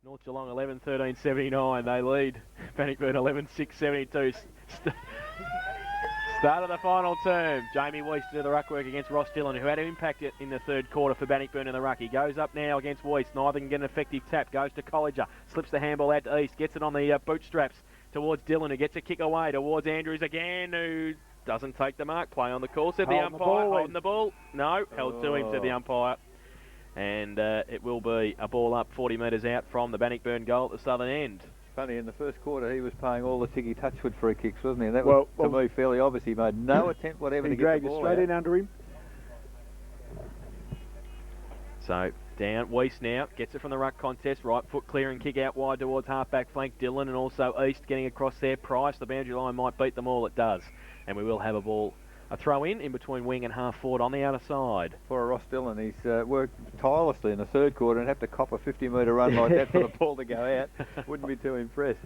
North Geelong 11-13-79. They lead Bannockburn 11-6-72. Start of the final term. Jamie Weiss to do the ruck work against Ross Dillon, who had an impact in the third quarter for Bannockburn in the ruck. He goes up now against Weiss. Neither can get an effective tap. Goes to Colliger. Slips the handball out to East. Gets it on the bootstraps towards Dillon, who gets a kick away towards Andrews again, who doesn't take the mark. Play on the course, said the umpire. Holding the ball. No, held to him, said the umpire. And it will be a ball up 40 metres out from the Bannockburn goal at the southern end. Funny, in the first quarter he was paying all the Tiggy Touchwood free kicks, wasn't he? And that was, to me, fairly obvious. He made no attempt whatever to get the ball straight in under him. So down, Weiss now gets it from the ruck contest. Right foot clearing, kick out wide towards half-back flank. Dillon and also East getting across there. Price, the boundary line might beat them all, it does. And we will have a throw in between wing and half forward on the outer side. For Ross Dillon, he's worked tirelessly in the third quarter and have to cop a 50-metre run like that for the ball to go out. Wouldn't be too impressed.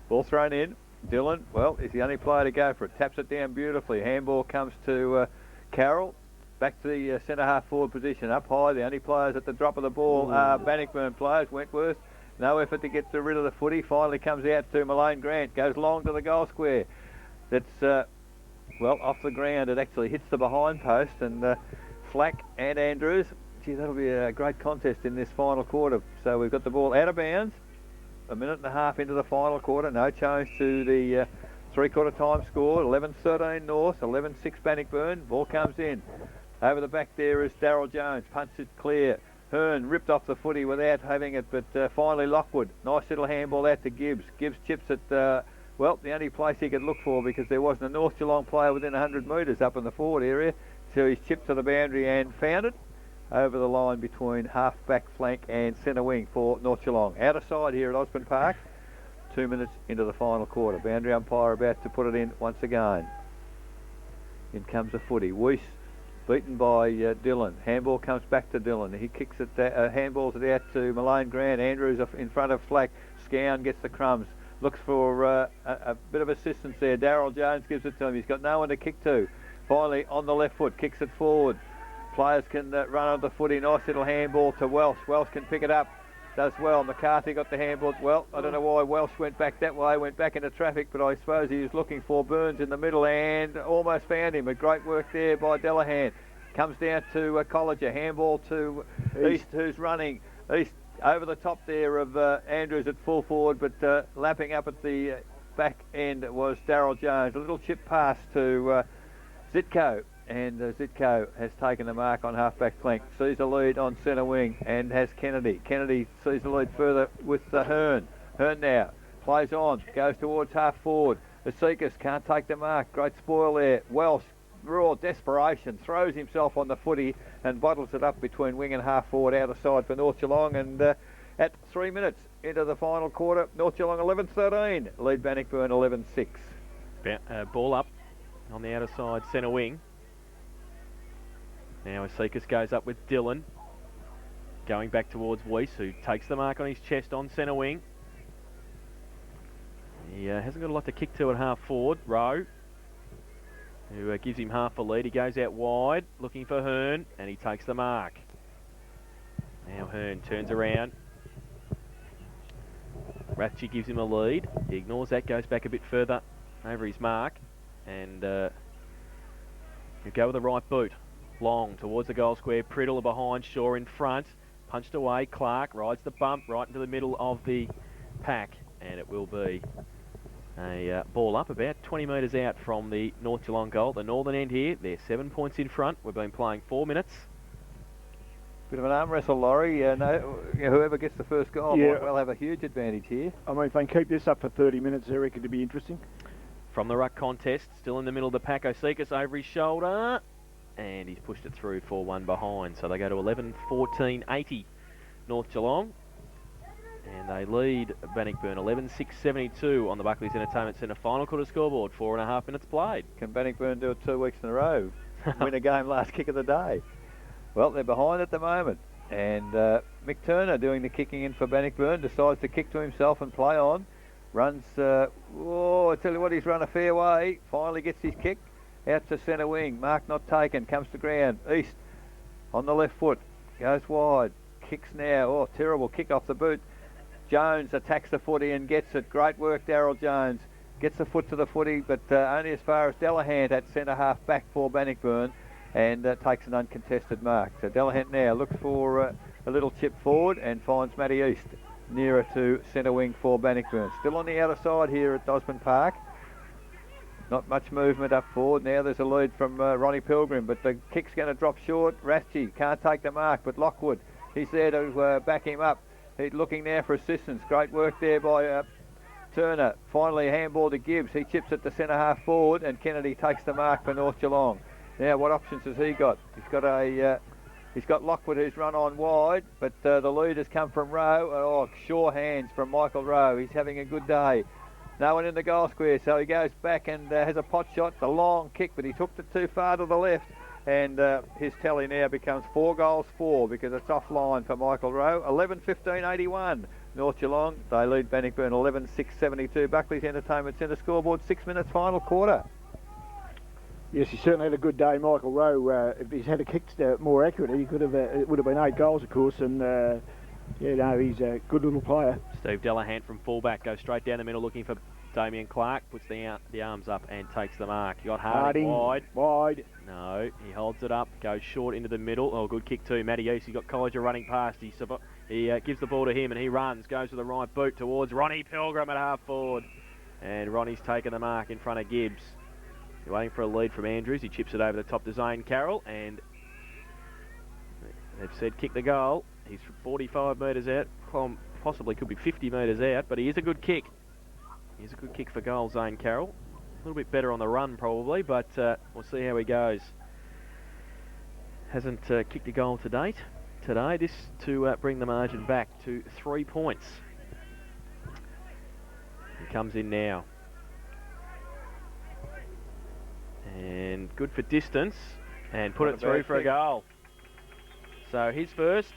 Ball thrown in. Dillon, well, is the only player to go for it. Taps it down beautifully. Handball comes to Carroll. Back to the centre-half forward position. Up high, the only players at the drop of the ball are Bannockburn players. Wentworth, no effort to get rid of the footy. Finally comes out to Malone Grant. Goes long to the goal square. That's... well, off the ground, it actually hits the behind post, and Flack and Andrews, gee, that'll be a great contest in this final quarter. So we've got the ball out of bounds, a minute and a half into the final quarter, no change to the three-quarter time score, 11-13 North, 11-6 Bannockburn, ball comes in. Over the back there is Darryl Jones, punts it clear. Hearn ripped off the footy without having it, but finally Lockwood, nice little handball out to Gibbs. Gibbs chips it... well, the only place he could look for, because there wasn't a North Geelong player within 100 metres up in the forward area, so he's chipped to the boundary and found it over the line between half-back flank and centre wing for North Geelong. Out of side here at Osborne Park, 2 minutes into the final quarter. Boundary umpire about to put it in once again. In comes the footy. Weiss beaten by Dillon. Handball comes back to Dillon. He kicks it, handballs it out to Malone Grant. Andrews in front of Flack. Scown gets the crumbs. Looks for a bit of assistance there. Darryl Jones gives it to him. He's got no one to kick to. Finally, on the left foot, kicks it forward. Players can run on the footy. Nice little handball to Welsh. Welsh can pick it up. Does well. McCarthy got the handball. Well, I don't know why Welsh went back that way. Went back into traffic, but I suppose he was looking for Burns in the middle and almost found him. A great work there by Delahan. Comes down to Colliger. Handball to East, who's running. East over the top there of Andrews at full forward, but lapping up at the back end was Darryl Jones. A little chip pass to Zitko, and Zitko has taken the mark on half-back flank. Sees the lead on centre wing and has Kennedy. Kennedy sees the lead further with Hearn. Hearn now plays on, goes towards half forward. Asikas can't take the mark. Great spoil there. Welsh, raw desperation, throws himself on the footy and bottles it up between wing and half forward out of side for North Geelong. And at 3 minutes into the final quarter, North Geelong 11-13, lead Bannockburn 11-6. Ball up on the outer side centre wing. Now Asikas goes up with Dillon, going back towards Weiss, who takes the mark on his chest on centre wing. He hasn't got a lot to kick to at half forward. Rowe, who gives him half a lead. He goes out wide, looking for Hearn, and he takes the mark. Now Hearn turns around. Rathje gives him a lead. He ignores that, goes back a bit further over his mark, and he'll go with the right boot. Long towards the goal square. Priddle behind, Shaw in front. Punched away. Clark rides the bump right into the middle of the pack, and it will be a ball up about 20 metres out from the North Geelong goal. The northern end here, they're 7 points in front. We've been playing 4 minutes. Bit of an arm wrestle, Laurie. Whoever gets the first goal might well have a huge advantage here. I mean, if they can keep this up for 30 minutes, I reckon it'll be interesting. From the ruck contest, still in the middle of the pack, Asikas over his shoulder, and he's pushed it through for one behind. So they go to 11-14-80 North Geelong. And they lead Bannockburn 11-6-72 on the Buckley's Entertainment Centre final quarter scoreboard. 4.5 minutes played. Can Bannockburn do it 2 weeks in a row? Win a game last kick of the day. Well, they're behind at the moment. And Mick Turner doing the kicking in for Bannockburn. Decides to kick to himself and play on. Runs, I tell you what, he's run a fair way. Finally gets his kick out to centre wing. Mark not taken. Comes to ground. East on the left foot. Goes wide. Kicks now. Oh, terrible kick off the boot. Jones attacks the footy and gets it. Great work, Daryl Jones. Gets the foot to the footy, but only as far as Delahant at centre half back for Bannockburn, and takes an uncontested mark. So Delahant now looks for a little chip forward and finds Matty East nearer to centre wing for Bannockburn. Still on the outer side here at Dosman Park. Not much movement up forward. Now there's a lead from Ronnie Pilgrim, but the kick's going to drop short. Rathje can't take the mark, but Lockwood, he's there to back him up. He's looking now for assistance. Great work there by Turner. Finally a handball to Gibbs. He chips it to centre half forward, and Kennedy takes the mark for North Geelong. Now what options has he got? He's got Lockwood, who's run on wide, but the lead has come from Rowe. Oh, sure hands from Michael Rowe. He's having a good day. No one in the goal square, so he goes back and has a pot shot. It's a long kick, but he took it too far to the left, and his tally now becomes 4 goals 4 because it's offline for Michael Rowe. 11-15-81. North Geelong, they lead Bannockburn 11-6-72. Buckley's Entertainment Centre scoreboard, 6 minutes final quarter. Yes, he certainly had a good day, Michael Rowe. If he's had a kick more accurate, he could have. It would have been 8 goals, of course, and he's a good little player. Steve Delahant from fullback goes straight down the middle looking for Damien Clark, puts the arms up and takes the mark. You got Harding wide. No, he holds it up, goes short into the middle. Oh, good kick too. Matty East, he's got Colliger running past. He gives the ball to him and he runs, goes with the right boot towards Ronnie Pilgrim at half forward. And Ronnie's taken the mark in front of Gibbs. He's waiting for a lead from Andrews. He chips it over the top to Zane Carroll, and they've said kick the goal. He's 45 metres out, possibly could be 50 metres out, but he is a good kick. He's a good kick for goal, Zane Carroll. A little bit better on the run probably, but we'll see how he goes. Hasn't kicked a goal to date today. This to bring the margin back to 3 points. He comes in now. And good for distance, and put it through for a goal. So his first,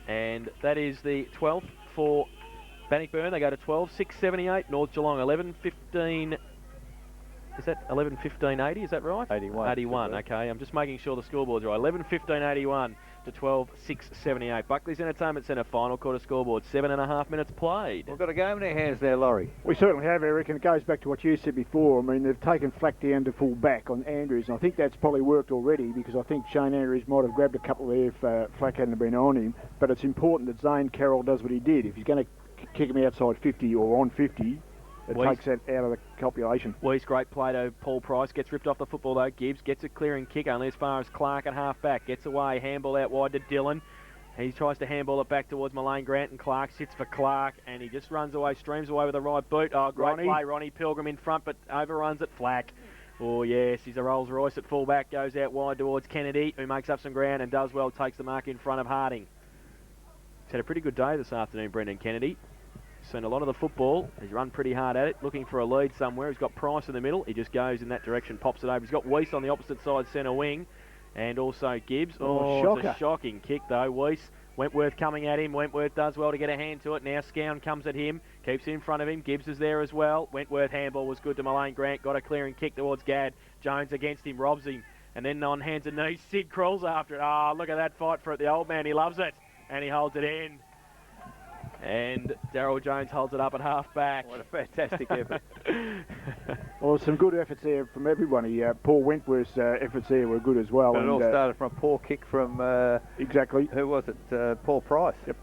and that is the 12th for Bannockburn. They go to 12-6-78. North Geelong 11-15. Is that 11-15-80? Is that right? 81. 81. Okay, I'm just making sure the scoreboard's right. 11-15-81 to 12-6-78. Buckley's Entertainment Centre final quarter scoreboard. 7.5 minutes played. We've got a game in our hands there, Laurie. We certainly have, Eric, and it goes back to what you said before. I mean, they've taken Flack down to full back on Andrews, and I think that's probably worked already because I think Shane Andrews might have grabbed a couple there if Flack hadn't been on him. But it's important that Zane Carroll does what he did. If he's going to kick him outside 50 or on 50, it takes that out of the calculation. Weiss, great play to Paul Price. Gets ripped off the football though. Gibbs gets a clearing kick only as far as Clark at half back. Gets away. Handball out wide to Dillon. He tries to handball it back towards Mullane Grant, and Clark sits for Clark, and he just runs away, streams away with the right boot. Oh, great play. Ronnie Pilgrim in front, but overruns it. Flack. Oh, yes, he's a Rolls Royce at full-back. Goes out wide towards Kennedy, who makes up some ground and does well. Takes the mark in front of Harding. He's had a pretty good day this afternoon, Brendan Kennedy. Seen a lot of the football. He's run pretty hard at it, looking for a lead somewhere. He's got Price in the middle. He just goes in that direction, pops it over. He's got Weiss on the opposite side centre wing, and also Gibbs. Oh, it's a shocking kick though. Weiss, Wentworth coming at him. Wentworth does well to get a hand to it. Now Scown comes at him, keeps it in front of him. Gibbs is there as well. Wentworth handball was good to Mullane Grant. Got a clearing kick towards Gadd. Jones against him, robs him, and then on hands and knees, Sid crawls after it. Oh, look at that fight for it. The old man, he loves it, and he holds it in. And Daryl Jones holds it up at half back. What a fantastic effort. Well, some good efforts there from everybody. Paul Wentworth's efforts there were good as well. But it all started from a poor kick from... exactly. Who was it? Paul Price. Yep.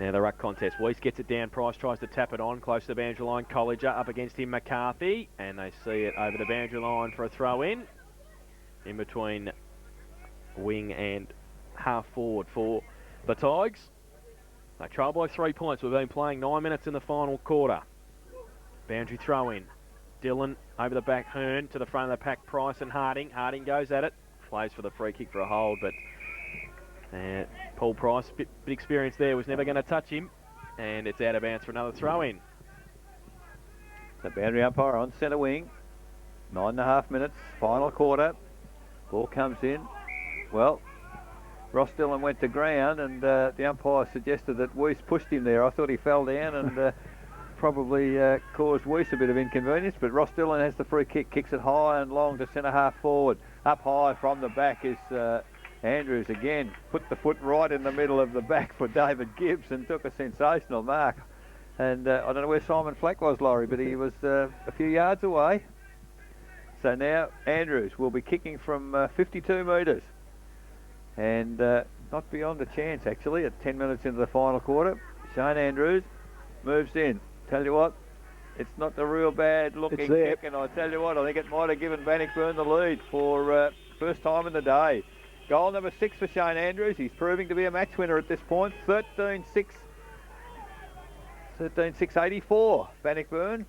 Now the ruck contest. Weiss gets it down. Price tries to tap it on. Close to the boundary line. Colliger up against him. McCarthy. And they see it over the boundary line for a throw in between wing and half forward for the Tigers. They trail by 3 points. We've been playing 9 minutes in the final quarter. Boundary throw in. Dillon over the back. Hearn to the front of the pack. Price and Harding. Harding goes at it. Plays for the free kick for a hold, but Paul Price, bit experience there, was never going to touch him. And it's out of bounds for another throw in. The boundary umpire on centre wing. 9.5 minutes. Final quarter. Ball comes in. Well, Ross Dillon went to ground, and the umpire suggested that Weiss pushed him there. I thought he fell down and probably caused Weiss a bit of inconvenience, but Ross Dillon has the free kick, kicks it high and long to centre half forward. Up high from the back is Andrews again put the foot right in the middle of the back for David Gibbs and took a sensational mark. And I don't know where Simon Flack was, Laurie, but he was a few yards away. So now Andrews will be kicking from 52 metres. And not beyond a chance, actually, at 10 minutes into the final quarter. Shane Andrews moves in. Tell you what, it's not the real bad looking kick, and I tell you what, I think it might have given Bannockburn the lead for first time in the day. Goal number 6 for Shane Andrews. He's proving to be a match winner at this point. 13-6-84, Bannockburn.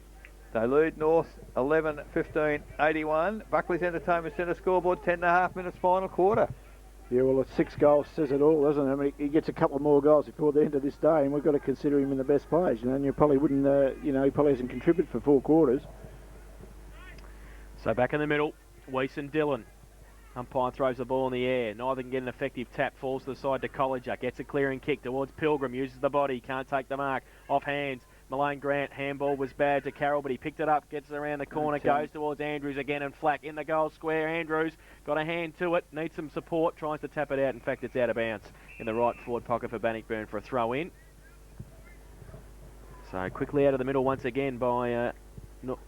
They lead North 11-15-81. Buckley's Entertainment Centre scoreboard, 10.5 minutes final quarter. Yeah, well, it's 6 goals says it all, doesn't it? I mean, he gets a couple of more goals before the end of this day, and we've got to consider him in the best players. You know, and you probably wouldn't, he probably hasn't contributed for 4 quarters. So back in the middle, Weiss and Dillon. Umpire throws the ball in the air. Neither can get an effective tap. Falls to the side to Colliger. Gets a clearing kick towards Pilgrim. Uses the body. Can't take the mark. Off hands. Malone Grant. Handball was bad to Carroll, but he picked it up. Gets around the corner. Goes towards Andrews again, and Flack in the goal square. Andrews got a hand to it. Needs some support. Tries to tap it out. In fact, it's out of bounds in the right forward pocket for Bannockburn for a throw in. So quickly out of the middle once again by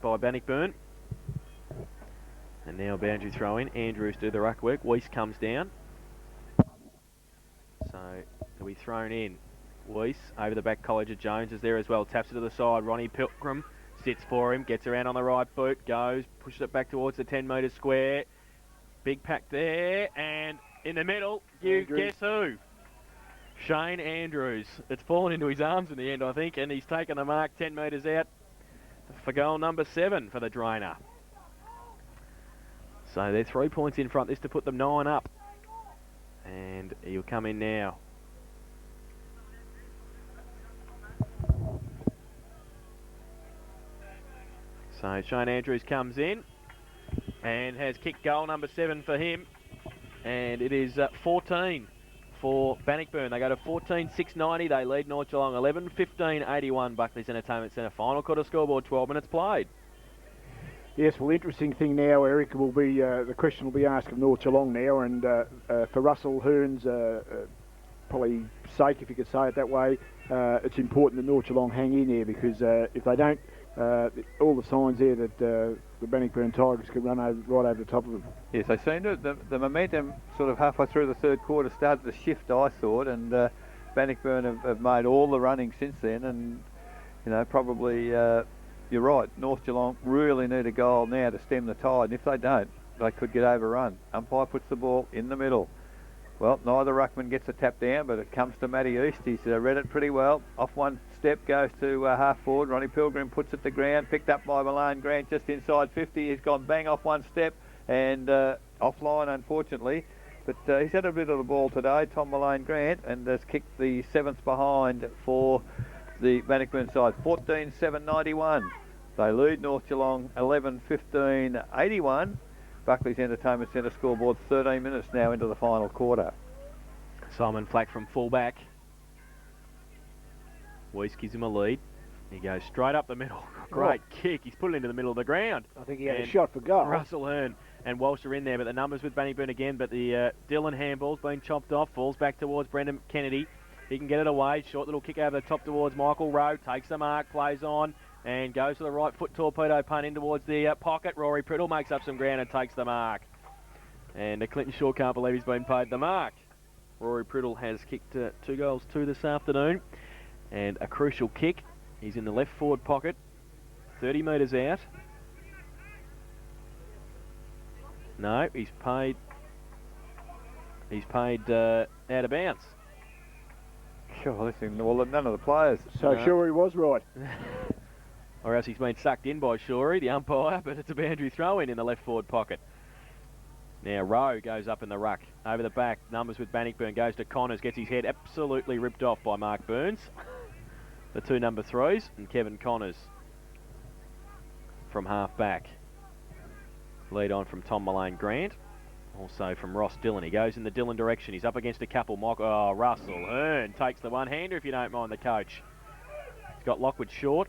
Bannockburn. And now boundary throw in. Andrews do the ruck work. Weiss comes down. So he'll be thrown in. Weiss over the back. Colliger Jones is there as well. Taps it to the side. Ronnie Pilgrim sits for him. Gets around on the right boot. Goes. Pushes it back towards the 10-metre square. Big pack there. And in the middle, guess who? Shane Andrews. It's fallen into his arms in the end, I think. And he's taken the mark 10 metres out for goal number 7 for the Drainer. So they're 3 points in front. This to put them 9 up. And he'll come in now. So Shane Andrews comes in and has kicked goal number 7 for him. And it is 14 for Bannockburn. They go to 14-6-90. They lead North Geelong 11-15-81. Buckley's Entertainment Centre final quarter scoreboard, 12 minutes played. Yes, well, interesting thing now, Eric, will be the question will be asked of North Geelong now, and for Russell Hearn's probably sake, if you could say it that way, it's important that North Geelong hang in there, because if they don't, all the signs there that the Bannockburn Tigers could run right over the top of them. Yes, they seem to, the momentum sort of halfway through the third quarter started to shift, I thought, and Bannockburn have made all the running since then, and probably. You're right, North Geelong really need a goal now to stem the tide, and if they don't, they could get overrun. Umpire puts the ball in the middle. Well, neither ruckman gets a tap down, but it comes to Matty East. He's read it pretty well. Off one step, goes to half forward. Ronnie Pilgrim puts it to ground, picked up by Malone Grant just inside 50. He's gone bang off one step and offline, unfortunately. But he's had a bit of the ball today, Tom Malone Grant, and has kicked the 7th behind for the Bannockburn side, 14-7-91. They lead North Geelong 11-15-81. Buckley's Entertainment Centre scoreboard, 13 minutes now into the final quarter. Simon Flack from fullback. Weiss gives him a lead. He goes straight up the middle. Great kick. He's put it into the middle of the ground. I think he had a shot for goal. Russell Hearn and Walsh are in there, but the numbers with Bannockburn again. But the Dillon handball's been chopped off. Falls back towards Brendan Kennedy. He can get it away. Short little kick over the top towards Michael Rowe. Takes the mark, plays on, and goes to the right foot torpedo punt in towards the pocket. Rory Priddle makes up some ground and takes the mark. And Clinton Shaw can't believe he's been paid the mark. Rory Priddle has kicked 2 goals, 2 this afternoon. And a crucial kick. He's in the left forward pocket. 30 metres out. No, he's paid out of bounds. Sure, listen, well, none of the players. So Shorey was right. Or else he's been sucked in by Shorey, the umpire, but it's a boundary throw in the left forward pocket. Now Rowe goes up in the ruck. Over the back, numbers with Bannockburn, goes to Connors, gets his head absolutely ripped off by Mark Burns. The 2 number 3s, and Kevin Connors from half back. Lead on from Tom Malone Grant. Also from Ross Dillon. He goes in the Dillon direction. He's up against a couple. Russell Hearn takes the one-hander, if you don't mind the coach. He's got Lockwood short.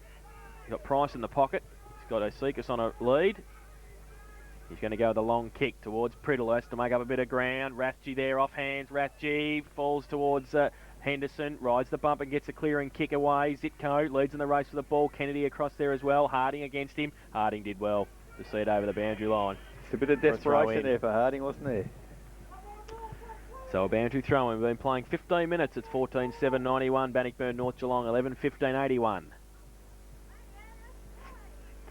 He's got Price in the pocket. He's got Osekas on a lead. He's going to go with a long kick towards Priddle to make up a bit of ground. Rathje there off hands. Rathje falls towards Henderson, rides the bump and gets a clearing kick away. Zitko leads in the race for the ball. Kennedy across there as well. Harding against him. Harding did well to see it over the boundary line. It's a bit of desperation there for Harding, wasn't there? So a boundary throw in. We've been playing 15 minutes. It's 14-7-91. Bannockburn, North Geelong, 11-15-81.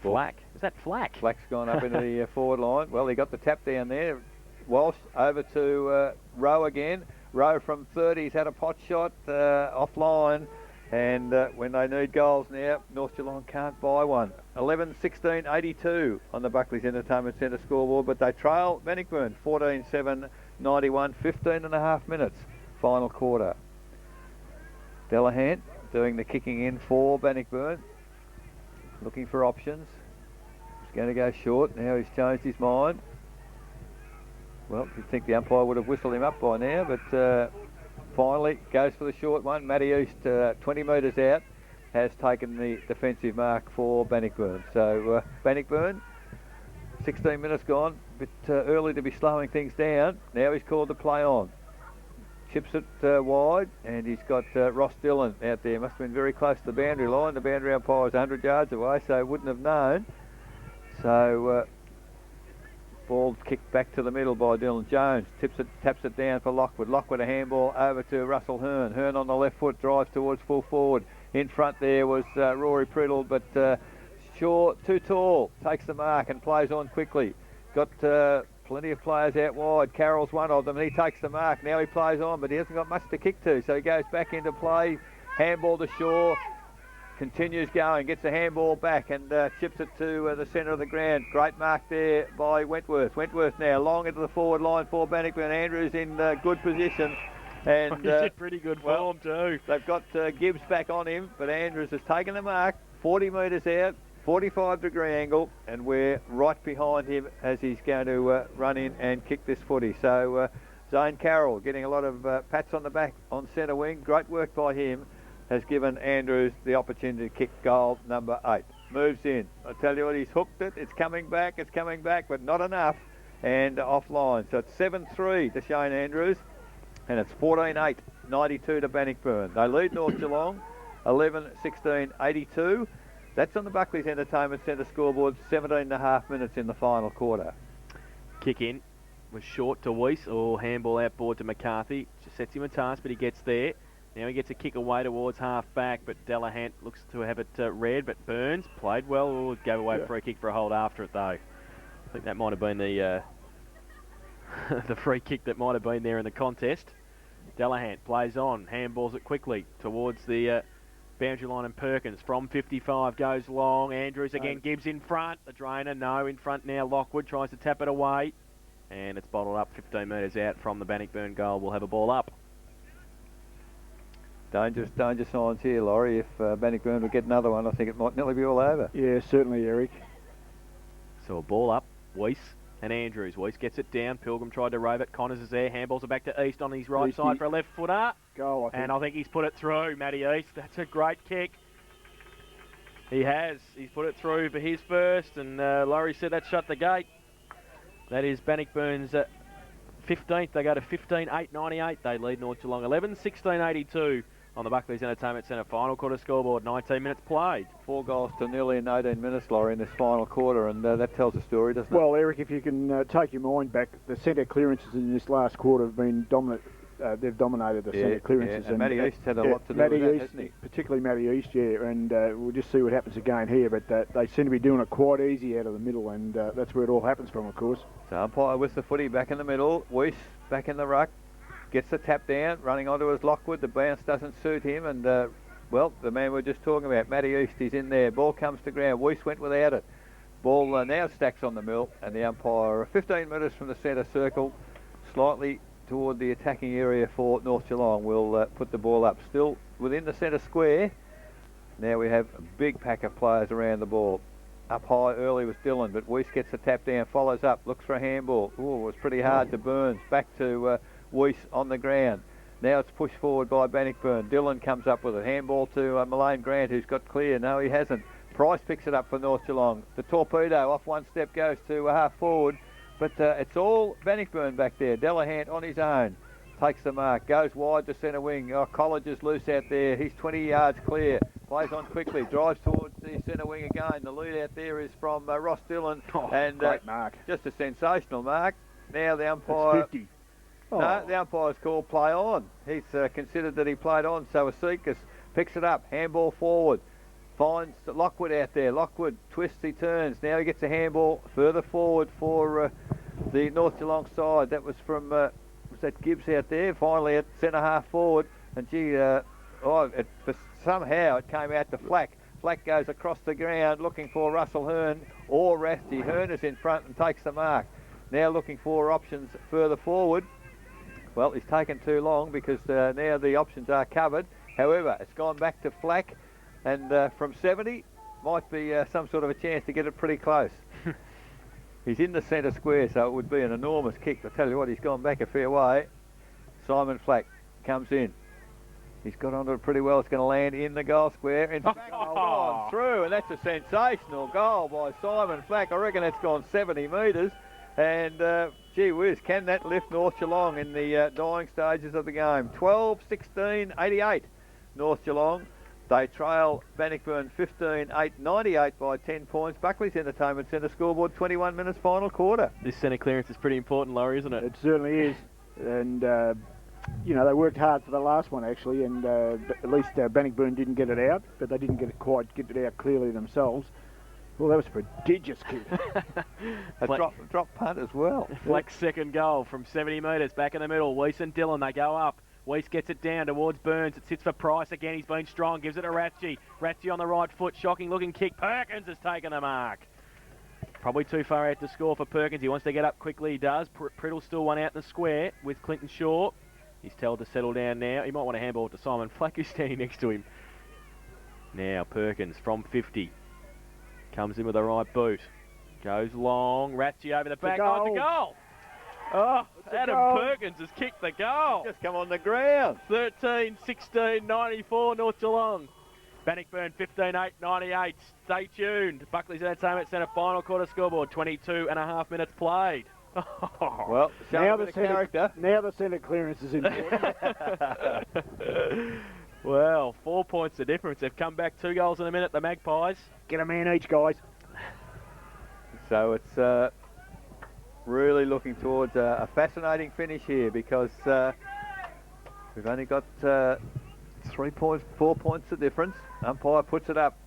Flack. Is that Flack? Flack's gone up into the forward line. Well, he got the tap down there. Walsh over to Rowe again. Rowe from 30. He's had a pot shot offline. And when they need goals now, North Geelong can't buy one. 11-16-82 on the Buckley's Entertainment Centre scoreboard. But they trail Bannockburn 14-7-91. 15 and a half minutes. Final quarter. Delahan doing the kicking in for Bannockburn. Looking for options. He's going to go short. Now he's changed his mind. Well, you'd think the umpire would have whistled him up by now, but finally goes for the short one. Matty East, 20 metres out, has taken the defensive mark for Bannockburn. So Bannockburn, 16 minutes gone. A bit early to be slowing things down. Now he's called the play on. Chips it wide, and he's got Ross Dillon out there. Must have been very close to the boundary line. The boundary umpire is 100 yards away, so wouldn't have known. So ball kicked back to the middle by Dylan Jones. Taps it down for Lockwood. Lockwood a handball over to Russell Hearn. Hearn on the left foot drives towards full forward. In front there was Rory Priddle, but Shaw too tall. Takes the mark and plays on quickly. Got plenty of players out wide. Carroll's one of them, and he takes the mark. Now he plays on, but he hasn't got much to kick to, so he goes back into play. Handball to Shaw. Continues going, gets the handball back and chips it to the centre of the ground. Great mark there by Wentworth. Wentworth now long into the forward line for Bannockburn. Andrews in good position. And he's in pretty good form too. They've got Gibbs back on him, but Andrews has taken the mark. 40 metres out. 45-degree angle, and we're right behind him as he's going to run in and kick this footy. So Zane Carroll getting a lot of pats on the back on centre wing. Great work by him has given Andrews the opportunity to kick goal number 8. Moves in. I tell you what, he's hooked it. It's coming back, but not enough. And offline. So it's 7-3 to Shane Andrews, and it's 14-8, 92 to Bannockburn. They lead North Geelong, 11-16-82. That's on the Buckley's Entertainment Centre scoreboard, 17 and a half minutes in the final quarter. Kick in was short to Weiss, or handball outboard to McCarthy. Just sets him a task, but he gets there. Now he gets a kick away towards half back, but Delahan looks to have it read, but Burns played well. Or gave away a free kick for a hold after it, though. I think that might have been the the free kick that might have been there in the contest. Delahan plays on, handballs it quickly towards the boundary line, and Perkins from 55 goes long. Andrews again, Gibbs in front. The drainer, no, in front now. Lockwood tries to tap it away, and it's bottled up 15 metres out from the Bannockburn goal. We'll have a ball up. Danger signs here, Laurie. If Bannockburn would get another one, I think it might nearly be all over. Yeah, certainly, Eric. So a ball up. Weiss and Andrews. Weiss gets it down. Pilgrim tried to rove it. Connors is there. Handballs it back to East on his right side for a left footer. Goal, I think. And I think he's put it through, Matty East. That's a great kick. He has. He's put it through for his first, and Laurie said that shut the gate. That is Bannockburn's 15th. They go to 15-8-98. They lead North Geelong 11-16-82 on the Buckley's Entertainment Centre final quarter scoreboard. 19 minutes played. 4 goals to nearly in 18 minutes, Laurie, in this final quarter, and that tells a story, doesn't it? Well, Eric, if you can take your mind back, the centre clearances in this last quarter have been dominant. They've dominated the centre clearances. Yeah. And Matty East had a lot to do with that, hasn't he? Particularly Matty East, yeah, and we'll just see what happens again here, but they seem to be doing it quite easy out of the middle, and that's where it all happens from, of course. So umpire with the footy back in the middle. Weiss back in the ruck. Gets the tap down, running onto his Lockwood. The bounce doesn't suit him, and well, the man we were just talking about, Matty East, is in there. Ball comes to ground. Weiss went without it. Ball now stacks on the mill, and the umpire 15 metres from the centre circle, slightly toward the attacking area for North Geelong, will put the ball up. Still within the centre square. Now we have a big pack of players around the ball. Up high early was Dillon, but Weiss gets the tap down, follows up, looks for a handball. Oh, it was pretty hard to Burns. Back to Weiss on the ground. Now it's pushed forward by Bannockburn. Dillon comes up with a handball to Mullane Grant, who's got clear. No, he hasn't. Price picks it up for North Geelong. The torpedo off one step goes to half forward. But it's all Bannockburn back there. Delahant on his own. Takes the mark, goes wide to centre wing. Oh, College is loose out there. He's 20 yards clear. Plays on quickly, drives towards the centre wing again. The lead out there is from Ross Dillon. And great mark. Just a sensational mark. Now the umpire... That's 50. No, the umpire's called play on. He's considered that he played on, so Asikas picks it up, handball forward. Finds Lockwood out there. Lockwood twists, he turns. Now he gets a handball further forward for the North Geelong side. That was from... was that Gibbs out there? Finally at centre half forward. And gee, somehow it came out to Flack. Flack goes across the ground looking for Russell Hearn or Rasty. Hearn is in front and takes the mark. Now looking for options further forward. Well, he's taken too long because now the options are covered. However, it's gone back to Flack, and from 70 might be some sort of a chance to get it pretty close. He's in the centre square, so it would be an enormous kick. I tell you what, he's gone back a fair way. Simon Flack comes in. He's got onto it pretty well. It's going to land in the goal square. In fact, it's gone through, and that's a sensational goal by Simon Flack. I reckon it's gone 70 metres. And gee whiz, can that lift North Geelong in the dying stages of the game? 12-16, 88 North Geelong. They trail Bannockburn 15-8, by 10 points. Buckley's Entertainment Centre scoreboard, 21 minutes final quarter. This centre clearance is pretty important, Laurie, isn't it? It certainly is. And, you know, they worked hard for the last one, actually, and at least Bannockburn didn't get it out, but they didn't quite get it out clearly themselves. Well, that was a prodigious kick. A drop punt as well. Flack's second goal from 70 metres, back in the middle. Weiss and Dillon, they go up. Weiss gets it down towards Burns. It sits for Price again. He's been strong. Gives it to Ratchie. Ratchie on the right foot. Shocking looking kick. Perkins has taken the mark. Probably too far out to score for Perkins. He wants to get up quickly. He does. Priddle still one out in the square with Clinton Shaw. He's told to settle down now. He might want to handball to Simon Flack, who's standing next to him. Now Perkins from 50. Comes in with the right boot. Goes long. Ratchie over the back. Oh, it's a goal. Oh, Adam Perkins has kicked the goal. Just come on the ground. 13-16, 94 North Geelong. Bannockburn 15-8, 98. Stay tuned. Buckley's Entertainment Centre final quarter scoreboard. 22.5 minutes played. Well, now the centre clearance is important. Well, 4 points the difference. They've come back 2 goals in a minute, the Magpies. Get a man each, guys. So it's really looking towards a fascinating finish here because we've only got 3 points, 4 points the difference. Umpire puts it up.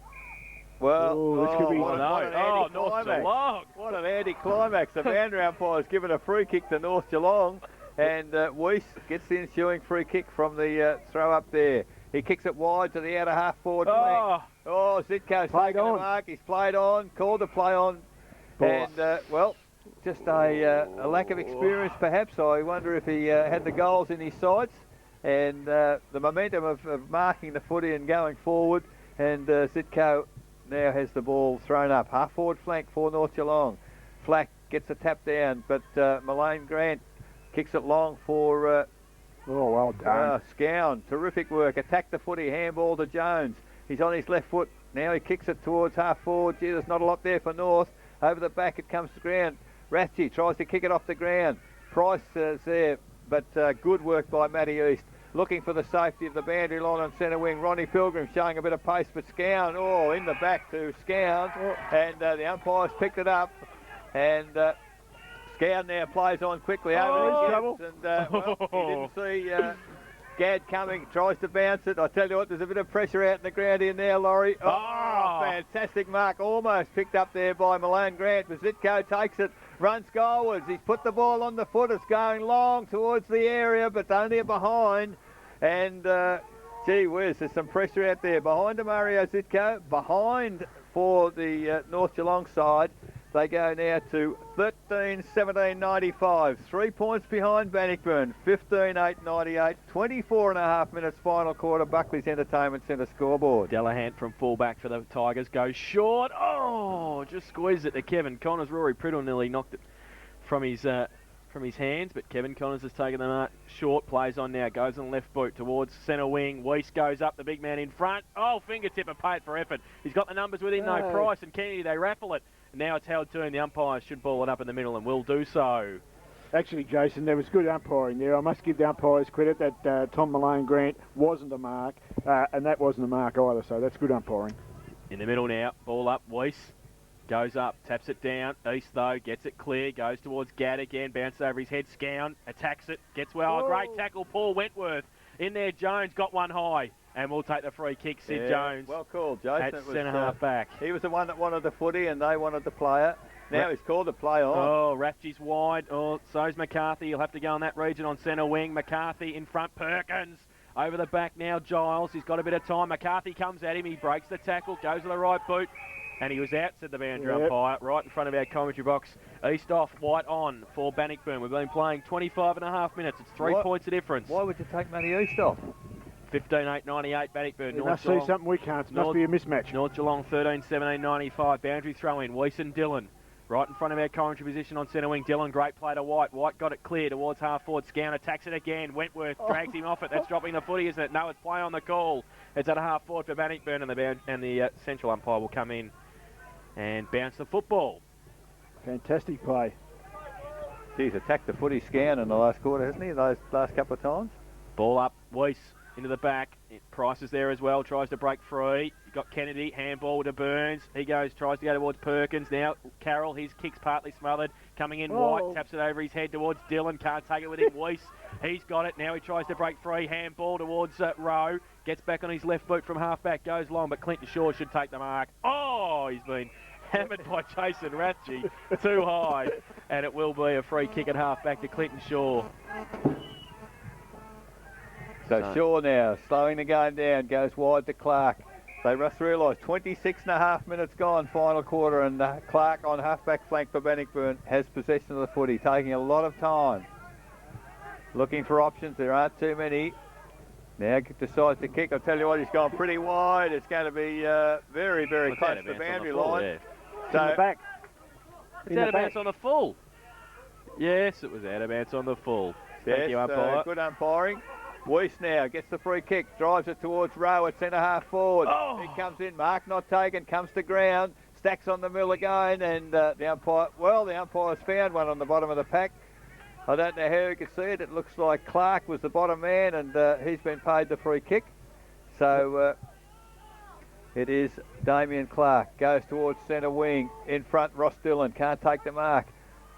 Well, this could be what North Geelong. What an anti-climax. The boundary umpire's given a free kick to North Geelong, and Weiss gets the ensuing free kick from the throw up there. He kicks it wide to the outer half forward flank. Oh, Zitko's taken the mark. He's played on, called to play on. And, well, just a lack of experience perhaps. I wonder if he had the goals in his sights and the momentum of marking the footy and going forward. And Zitko now has the ball thrown up. Half forward flank for North Geelong. Flack gets a tap down, but Malane Grant kicks it long for... well done. Scown, terrific work. Attack the footy, handball to Jones. He's on his left foot. Now he kicks it towards half forward. Gee, there's not a lot there for North. Over the back it comes to ground. Ratchie tries to kick it off the ground. Price is there, but good work by Matty East. Looking for the safety of the boundary line on centre wing. Ronnie Pilgrim showing a bit of pace, but Scown, in the back to Scown. And the umpires picked it up. And Scown now plays on quickly over the and he didn't see Gadd coming, tries to bounce it. I tell you what, there's a bit of pressure out in the ground here now, Laurie. Fantastic mark, almost picked up there by Malane Grant, but Zitko takes it, runs goalwards. He's put the ball on the foot. It's going long towards the area, but only behind. And gee whiz, there's some pressure out there behind Mario Zitko, behind for the North Geelong side. They go now to 13-17-95. 3 points behind Bannockburn. 15-8-98. 24.5 minutes final quarter. Buckley's Entertainment Centre scoreboard. Delahant from fullback for the Tigers goes short. Oh, just squeezed it to Kevin Connors. Rory Priddle nearly knocked it from his hands, but Kevin Connors has taken the mark. Short plays on now. Goes on the left boot towards centre wing. Weiss goes up. The big man in front. Oh, fingertip and paid for effort. He's got the numbers with him though. Price and Kennedy, they raffle it. Now it's held to him. The umpires should ball it up in the middle and will do so. Actually, Jason, there was good umpiring there. I must give the umpires credit that Tom Malone Grant wasn't a mark, and that wasn't a mark either, so that's good umpiring. In the middle now, ball up, Weiss. Goes up, taps it down. East, though, gets it clear, goes towards Gadd again, bounces over his head, Scown, attacks it, gets well. Oh. Great tackle, Paul Wentworth. In there, Jones got one high, and we'll take the free kick, Sid Jones. Well called, Jason. At centre-half back. He was the one that wanted the footy, and they wanted the player. Now he's called the play on. Oh, Rafty's wide. Oh, so's McCarthy. He'll have to go in that region on centre wing. McCarthy in front, Perkins. Over the back now, Giles. He's got a bit of time. McCarthy comes at him. He breaks the tackle, goes to the right boot. And he was out, said the boundary umpire, right in front of our commentary box. East off, White on for Bannockburn. We've been playing 25 and a half minutes. It's 3 points of difference. Why would you take Matty East off? 15-8-98, Bannockburn. You must see something we can't. It must be a mismatch. North Geelong 13-17-95. Boundary throw in. Weeson Dillon. Right in front of our commentary position on centre wing. Dillon, great play to White. White got it clear towards half forward. Scown attacks it again. Wentworth drags him off it. That's dropping the footy, isn't it? No, it's play on the call. It's at a half forward for Bannockburn, and the central umpire will come in and bounce the football. Fantastic play. He's attacked the footy Scan in the last quarter, hasn't he, those last couple of times? Ball up, Weiss into the back. Price is there as well, tries to break free. You've got Kennedy, handball to Burns. He tries to go towards Perkins. Now Carroll, his kick's partly smothered. Coming in, White, taps it over his head towards Dillon. Can't take it with him, Weiss. He's got it. Now he tries to break free. Handball towards Rowe. Gets back on his left boot from half-back. Goes long, but Clinton Shaw should take the mark. Oh, he's been hammered by Jason Rathje. Too high. And it will be a free kick at half-back to Clinton Shaw. So Shaw now, slowing the game down, goes wide to Clark. They must realise 26 and a half minutes gone, final quarter, and Clark on half-back flank for Bannockburn has possession of the footy, taking a lot of time. Looking for options, there aren't too many. Now decides to kick. I'll tell you what, he's gone pretty wide. It's going to be very, very close to the boundary line. Yeah. So, in the back. It's out of bounds on the full. Yes, it was out of bounds on the full. Thank you, umpire. Good umpiring. Weiss now gets the free kick, drives it towards Rowe at centre half forward. Oh. He comes in, mark not taken, comes to ground, stacks on the mill again, and the umpire's found one on the bottom of the pack. I don't know how you can see it. It looks like Clark was the bottom man, and he's been paid the free kick. So it is Damien Clark, goes towards centre wing. In front, Ross Dillon, can't take the mark.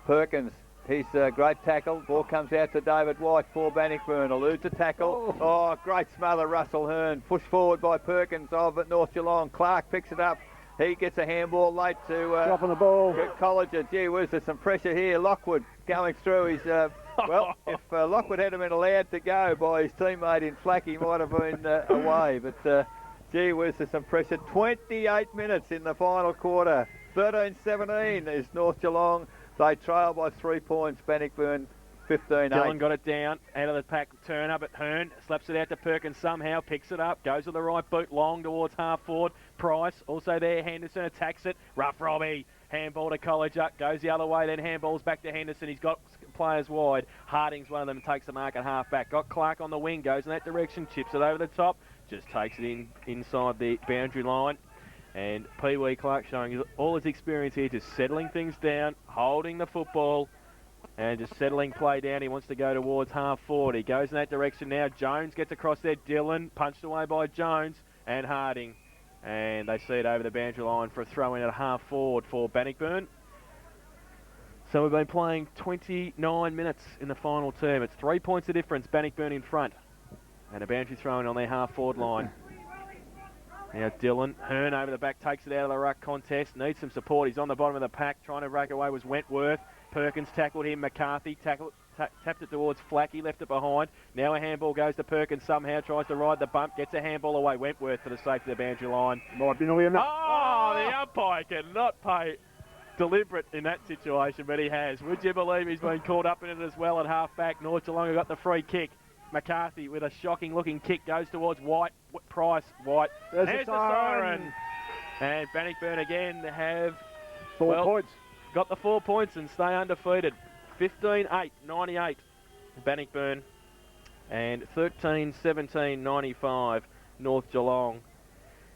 Perkins, he's a great tackle. Ball comes out to David White for Bannockburn. Eludes a tackle. Oh, great smother, Russell Hearn. Pushed forward by Perkins of North Geelong. Clark picks it up. He gets a handball late to dropping the ball. Colliger. Gee whiz, there's some pressure here. Lockwood going through his... if Lockwood hadn't been allowed to go by his teammate in Flack, he might have been away. But gee whiz, there's some pressure. 28 minutes in the final quarter. 13-17 is North Geelong. They trail by 3 points. Bannockburn 15-8. Dillon got it down, out of the pack, turn up at Hearn, slaps it out to Perkins somehow, picks it up, goes to the right boot, long towards half forward. Price, also there, Henderson attacks it. Rough Robbie, handball to Colliger, goes the other way, then handballs back to Henderson. He's got players wide. Harding's one of them, takes the mark at half back. Got Clark on the wing, goes in that direction, chips it over the top, just takes it inside the boundary line. And Pee Wee Clark showing all his experience here, just settling things down, holding the football, and just settling play down. He wants to go towards half forward. He goes in that direction now. Jones gets across there. Dillon punched away by Jones and Harding. And they see it over the boundary line for a throw in at half forward for Bannockburn. So we've been playing 29 minutes in the final term. It's 3 points of difference. Bannockburn in front. And a boundary throw in on their half forward line. Now Dillon, Hearn over the back, takes it out of the ruck contest, needs some support. He's on the bottom of the pack, trying to break away was Wentworth. Perkins tackled him, McCarthy tapped it towards Flacky, left it behind. Now a handball goes to Perkins somehow, tries to ride the bump, gets a handball away. Wentworth for the safety of the boundary line. Might be nearly enough. Oh, the umpire cannot pay deliberate in that situation, but he has. Would you believe he's been caught up in it as well at half-back? North Geelong have got the free kick. McCarthy with a shocking-looking kick goes towards White. Price, White. There's the siren. And Bannockburn again have 4 points. Got the 4 points and stay undefeated. 15-8-98 Bannockburn and 13-17-95 North Geelong.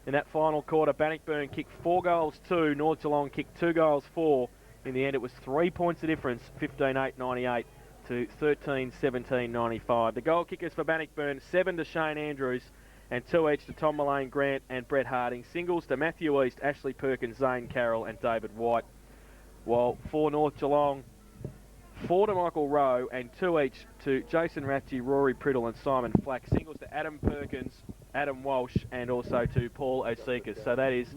In that final quarter, Bannockburn kicked 4 goals 2, North Geelong kicked 2 goals 4. In the end, it was 3 points of difference, 15-8-98 to 13-17-95. The goal kickers for Bannockburn, 7 to Shane Andrews and 2 each to Tom Mullane Grant and Brett Harding. Singles to Matthew East, Ashley Perkins, Zane Carroll and David White. While for North Geelong, 4 to Michael Rowe and 2 each to Jason Ratchie, Rory Priddle and Simon Flack. Singles to Adam Perkins, Adam Walsh and also to Paul Osekas. So that is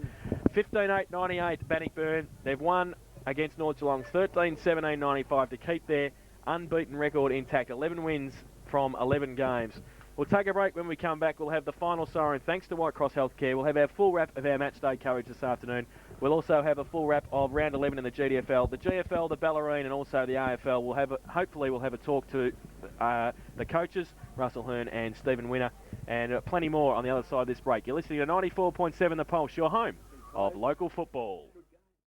15-8-98 Bannockburn. They've won against North Geelong 13-17-95 to keep their unbeaten record intact. 11 wins from 11 games. We'll take a break. When we come back, we'll have the final siren thanks to White Cross Healthcare. We'll have our full wrap of our match day coverage this afternoon. We'll also have a full wrap of round 11 in the GDFL, the GFL, the Ballerine and also the AFL. Hopefully we'll have a talk to the coaches, Russell Hearn and Stephen Winner, and plenty more on the other side of this break. You're listening to 94.7 The Pulse, your home of local football.